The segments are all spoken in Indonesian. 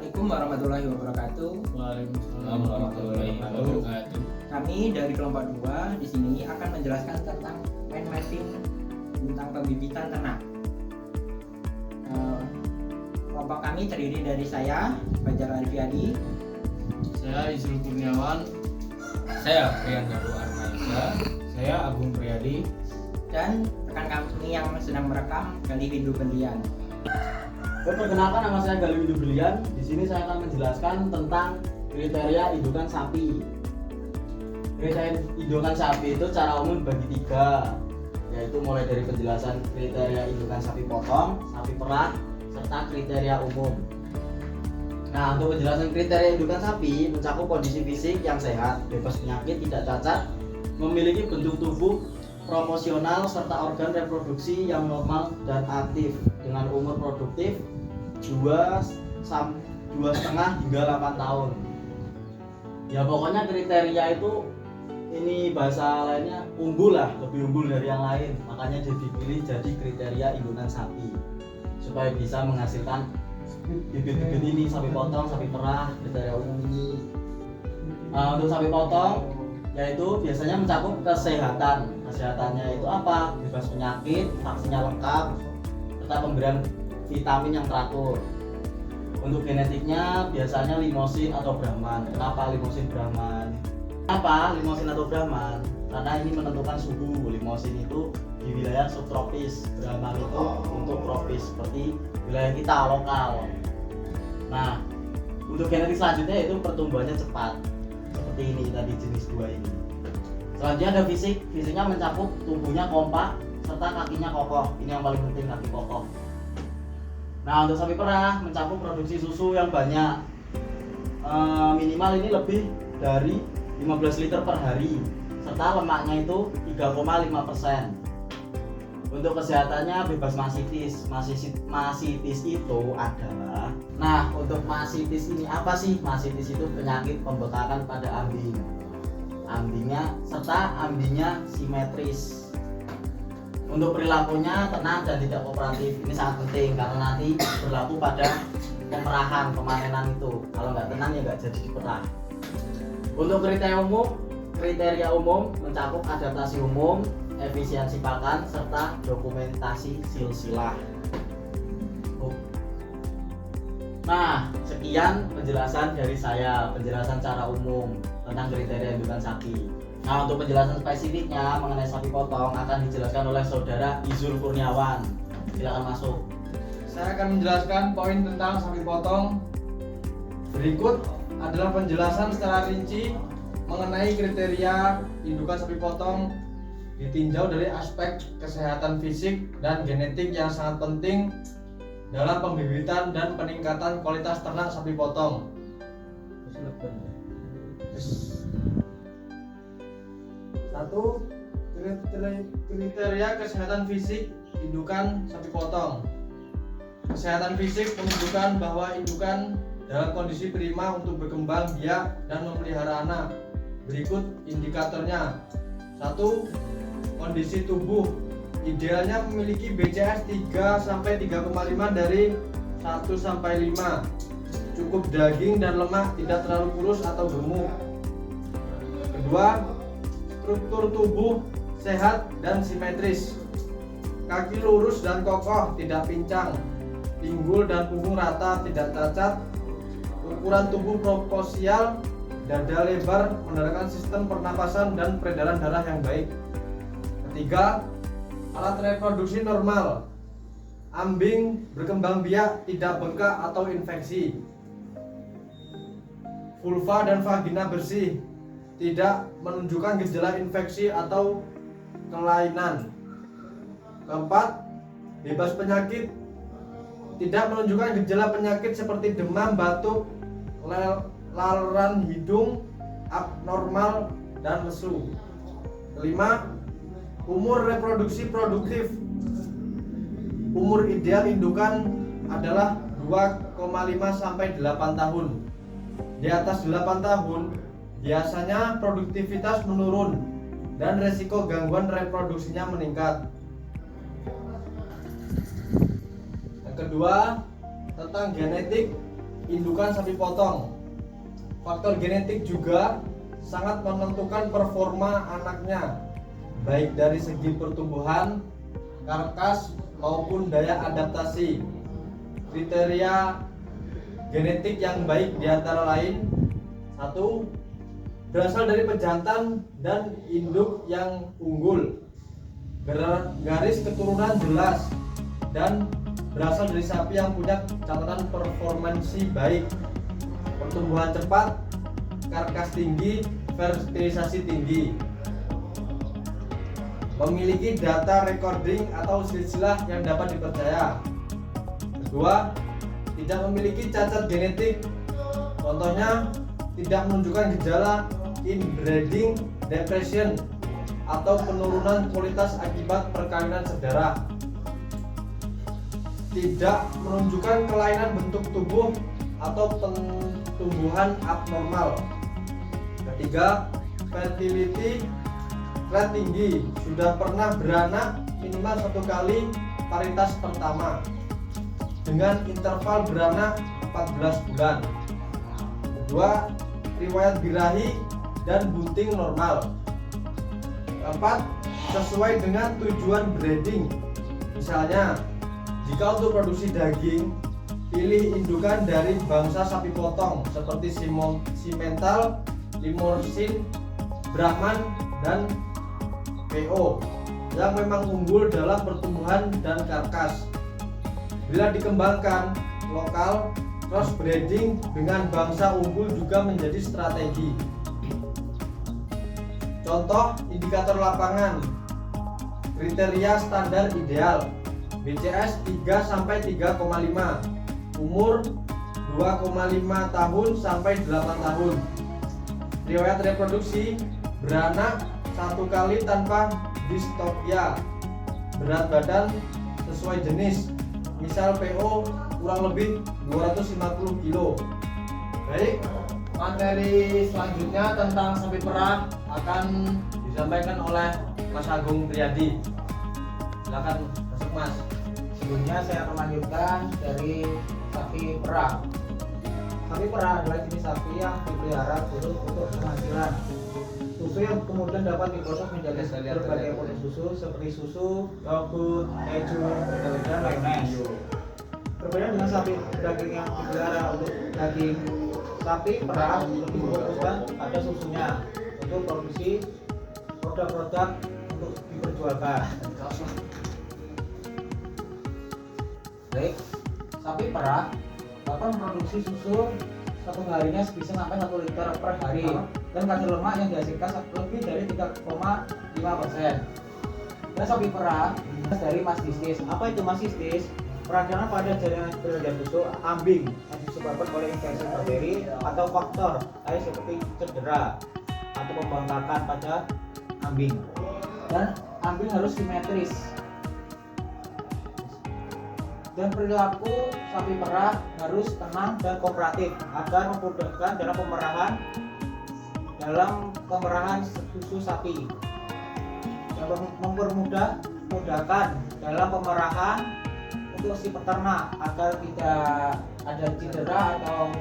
Assalamualaikum warahmatullahi wabarakatuh. Waalaikumsalam warahmatullahi wabarakatuh. Kami dari kelompok 2 di sini akan menjelaskan tentang mind mapping tentang pembibitan ternak. Kelompok kami terdiri dari saya, Fajar Alfiadi, Saya Isrul Kurniawan. Saya Priyandaru Arnaika. Saya Agung Priyadi. dan rekan kami yang sedang merekam, Galih Windu Berlian. Perkenalkan, nama saya Galih Windu Berlian. Di sini saya akan menjelaskan tentang kriteria indukan sapi. Kriteria indukan sapi itu secara umum dibagi 3, yaitu mulai dari penjelasan kriteria indukan sapi potong, sapi perah, serta kriteria umum. Nah, untuk penjelasan kriteria indukan sapi mencakup kondisi fisik yang sehat, bebas penyakit, tidak cacat, memiliki bentuk tubuh proporsional serta organ reproduksi yang normal dan aktif dengan umur produktif 2,5 hingga 8 tahun. Ya pokoknya kriteria itu, ini bahasa lainnya unggul lah, lebih unggul dari yang lain, makanya dipilih jadi kriteria indukan sapi supaya bisa menghasilkan bibit-bibit ini, sapi potong, sapi perah, kriteria umum ini. Nah, untuk sapi potong yaitu biasanya mencakup kesehatannya itu apa? Bebas penyakit, vaksinnya lengkap, serta pemberian vitamin yang teratur. Untuk genetiknya biasanya limosin atau Brahman. Kenapa limosin Brahman? Apa limosin atau Brahman? Karena ini menentukan suhu. Limosin itu di wilayah subtropis, Brahman itu untuk tropis seperti wilayah kita lokal. Nah, untuk genetik selanjutnya itu pertumbuhannya cepat, seperti ini tadi jenis 2 ini. Selanjutnya ada fisiknya mencakup tubuhnya kompak serta kakinya kokoh. Ini yang paling penting, kaki kokoh. Nah, untuk sapi perah mencakup produksi susu yang banyak, minimal ini lebih dari 15 liter per hari, serta lemaknya itu 3,5%. Untuk kesehatannya bebas masitis. Masitis itu adalah, nah untuk masitis ini apa sih? Masitis itu penyakit pembekakan pada ambing. Ambingnya simetris. Untuk perilakunya tenang dan tidak kooperatif. Ini sangat penting karena nanti berlaku pada pemanenan itu. Kalau nggak tenang ya nggak jadi diperah. Untuk kriteria umum mencakup adaptasi umum, efisiensi pakan, serta dokumentasi silsilah. Nah, sekian penjelasan dari saya, penjelasan secara umum tentang kriteria indukan sapi. Nah, untuk penjelasan spesifiknya mengenai sapi potong akan dijelaskan oleh saudara Isrul Kurniawan. Silakan masuk. Saya akan menjelaskan poin tentang sapi potong. Berikut adalah penjelasan secara rinci mengenai kriteria indukan sapi potong ditinjau dari aspek kesehatan fisik dan genetik yang sangat penting dalam pembibitan dan peningkatan kualitas ternak sapi potong. 1. Kriteria kesehatan fisik indukan sapi potong. Kesehatan fisik menunjukkan bahwa indukan dalam kondisi prima untuk berkembang biak dan memelihara anak. Berikut indikatornya. 1. Kondisi tubuh. Idealnya memiliki BCS 3-3,5 dari 1-5. Cukup daging dan lemak, tidak terlalu kurus atau gemuk. Kedua, struktur tubuh sehat dan simetris. Kaki lurus dan kokoh, tidak pincang. Pinggul dan punggung rata, tidak cacat. Ukuran tubuh proporsional, dada lebar, menandakan sistem pernapasan dan peredaran darah yang baik. Ketiga, alat reproduksi normal. Ambing berkembang biak, tidak bengkak atau infeksi. Vulva dan vagina bersih, tidak menunjukkan gejala infeksi atau kelainan. Keempat, bebas penyakit, tidak menunjukkan gejala penyakit seperti demam, batuk, laluran hidung abnormal, dan lesu. Kelima, umur reproduksi produktif. Umur ideal indukan adalah 2,5-8 tahun. Di atas 8 tahun biasanya produktivitas menurun dan resiko gangguan reproduksinya meningkat. Yang kedua, tentang genetik. indukan sapi potong. Faktor genetik juga sangat menentukan performa anaknya, baik dari segi pertumbuhan, karkas maupun daya adaptasi. Kriteria genetik yang baik diantara lain: 1. Berasal dari pejantan dan induk yang unggul, garis keturunan jelas, dan berasal dari sapi yang punya catatan performansi baik, pertumbuhan cepat, karkas tinggi, fertilisasi tinggi, memiliki data recording atau silsilah yang dapat dipercaya. Kedua, tidak memiliki cacat genetik, contohnya tidak menunjukkan gejala inbreeding depression atau penurunan kualitas akibat perkawinan sedara, tidak menunjukkan kelainan bentuk tubuh atau pertumbuhan abnormal. Ketiga, fertility rate tinggi, sudah pernah beranak minimal 1 kali paritas pertama dengan interval beranak 14 bulan. Kedua, riwayat birahi dan bunting normal. Keempat, sesuai dengan tujuan breeding. Misalnya, jika untuk produksi daging, pilih indukan dari bangsa sapi potong seperti Simmental, Limousin, Brahman, dan PO yang memang unggul dalam pertumbuhan dan karkas. Bila dikembangkan lokal, crossbreeding dengan bangsa unggul juga menjadi strategi. Contoh indikator lapangan. Kriteria standar ideal: BCS 3-3,5, umur 2,5 tahun sampai 8 tahun. Riwayat reproduksi: beranak 1 kali tanpa dystopia. Berat badan sesuai jenis, misal PO kurang lebih 250 kilo. Baik, materi selanjutnya tentang sapi perah akan disampaikan oleh Mas Agung Priyadi. Silakan masuk, Mas. Sebelumnya saya akan melanjutkan dari sapi perah. Sapi perah adalah jenis sapi yang dipelihara khusus untuk penghasilan. Susu yang kemudian dapat diproses menjadi berbagai produk susu seperti susu, yogurt, keju, dan mayonnaise. Berbeda dengan sapi daging yang dipelihara untuk daging, sapi perah lebih difokuskan pada susunya untuk produksi produk-produk untuk diperjualkan. Baik, sapi perah dapat memproduksi susu satu harinya bisa sampai 1 liter per hari, dan kadar lemak yang dihasilkan lebih dari 3,5%. Dan sapi perah dari mastistis. Apa itu mastistis? Peradangan pada jaringan penunjang susu ambing yang disebabkan oleh infeksi bakteri atau faktor lain seperti cedera atau pembengkakan pada ambing. Dan ambing harus simetris. Dan perilaku sapi perah harus tenang dan kooperatif agar memudahkan dalam pemerahan susu sapi, dan memudahkan dalam pemerahan untuk si peternak agar tidak ada cedera atau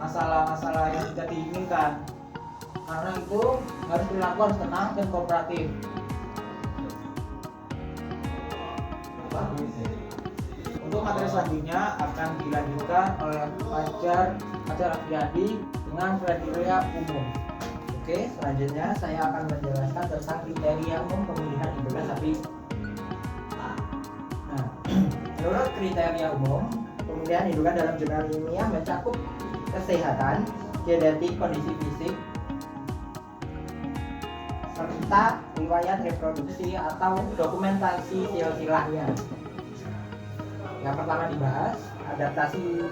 masalah-masalah yang tidak diinginkan. Karena itu perilaku harus tenang dan kooperatif. Untuk materi selanjutnya akan dilanjutkan oleh Fajar Afriyadi dengan kriteria umum. Oke, selanjutnya saya akan menjelaskan tentang kriteria umum pemilihan indukan sapi. Nah, menurut kriteria umum, pemilihan indukan dalam jurnal ilmiah mencakup kesehatan, genetik, kondisi fisik, serta riwayat reproduksi atau dokumentasi silsilahnya. Yang pertama dibahas adaptasi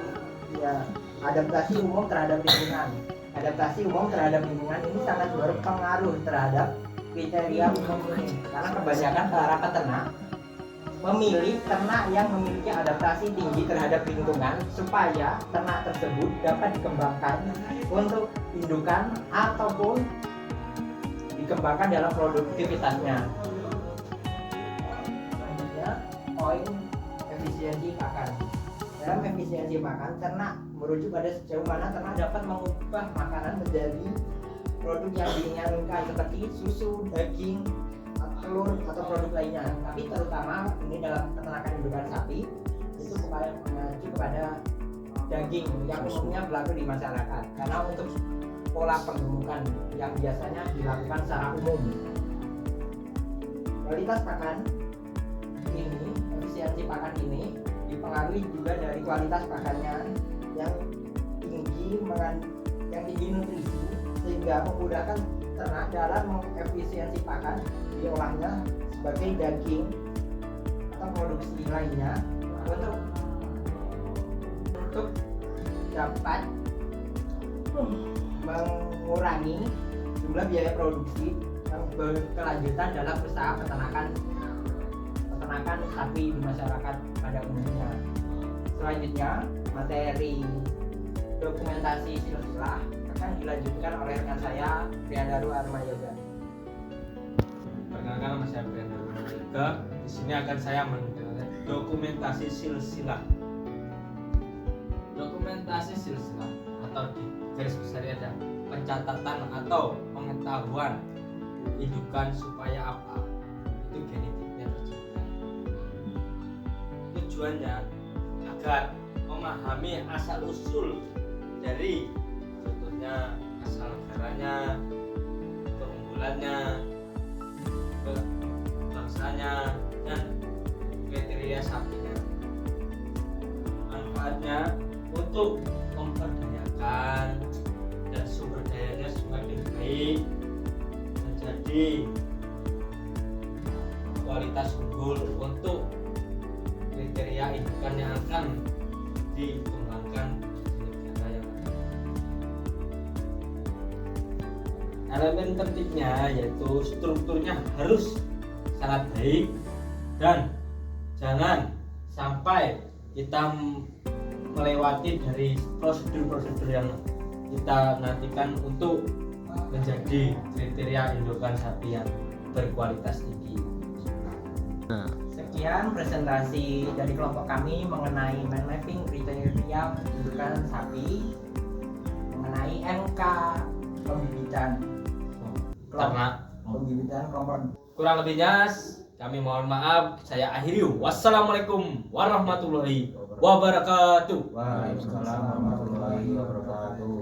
umum terhadap lingkungan. Adaptasi umum terhadap lingkungan ini sangat berpengaruh terhadap kriteria umum ini, karena kebanyakan para peternak memilih ternak yang memiliki adaptasi tinggi terhadap lingkungan supaya ternak tersebut dapat dikembangkan untuk indukan ataupun dikembangkan dalam produktivitasnya. Selanjutnya, poin efisiensi pakan. Dalam efisiensi makan, ternak merujuk pada sejauh mana ternak dapat mengubah makanan menjadi produk yang diinginkan seperti susu, daging, telur atau produk lainnya. Tapi terutama ini dalam peternakan indukan sapi itu mengacu kepada daging yang umumnya berlaku di masyarakat. Karena untuk pola penggemukan yang biasanya dilakukan secara umum. Kualitas pakan ini, efisiensi pakan ini dipengaruhi juga dari kualitas pakannya yang tinggi nutrisi sehingga memudahkan ternak dalam mengefisiensi pakan diolahnya sebagai daging atau produksi lainnya untuk dapat mengurangi jumlah biaya produksi yang berkelanjutan dalam usaha peternakan sapi di masyarakat pada umumnya. Selanjutnya, materi dokumentasi silsilah akan dilanjutkan oleh rekan saya Priyandaru Armayoga. Perkenalkan, nama saya Priyandaru Armayoga. Di sini akan saya menjelaskan dokumentasi silsilah. Dokumentasi silsilah atau di garis besarnya ada pencatatan atau pengetahuan indukan supaya apa itu genetiknya terjaga. Tujuannya agar memahami asal usul dari contohnya asal negaranya, keunggulannya, bangsanya, dan kriteria sapinya. Manfaatnya untuk memperdayakan dan sumber dayanya semakin baik menjadi kualitas unggul untuk kriteria indukan yang akan dikembangkan di negara yang ada. Elemen tertibnya yaitu strukturnya harus sangat baik dan jangan sampai kita melewati dari prosedur-prosedur yang kita nantikan untuk menjadi kriteria indukan sapi yang berkualitas tinggi. Sekian presentasi dari kelompok kami mengenai mind mapping kriteria indukan sapi, mengenai NK pembibitan kelompok. Kurang lebihnya kami mohon maaf. Saya akhiri. Wassalamualaikum warahmatullahi wabarakatuh. Waalaikumsalam warahmatullahi wabarakatuh.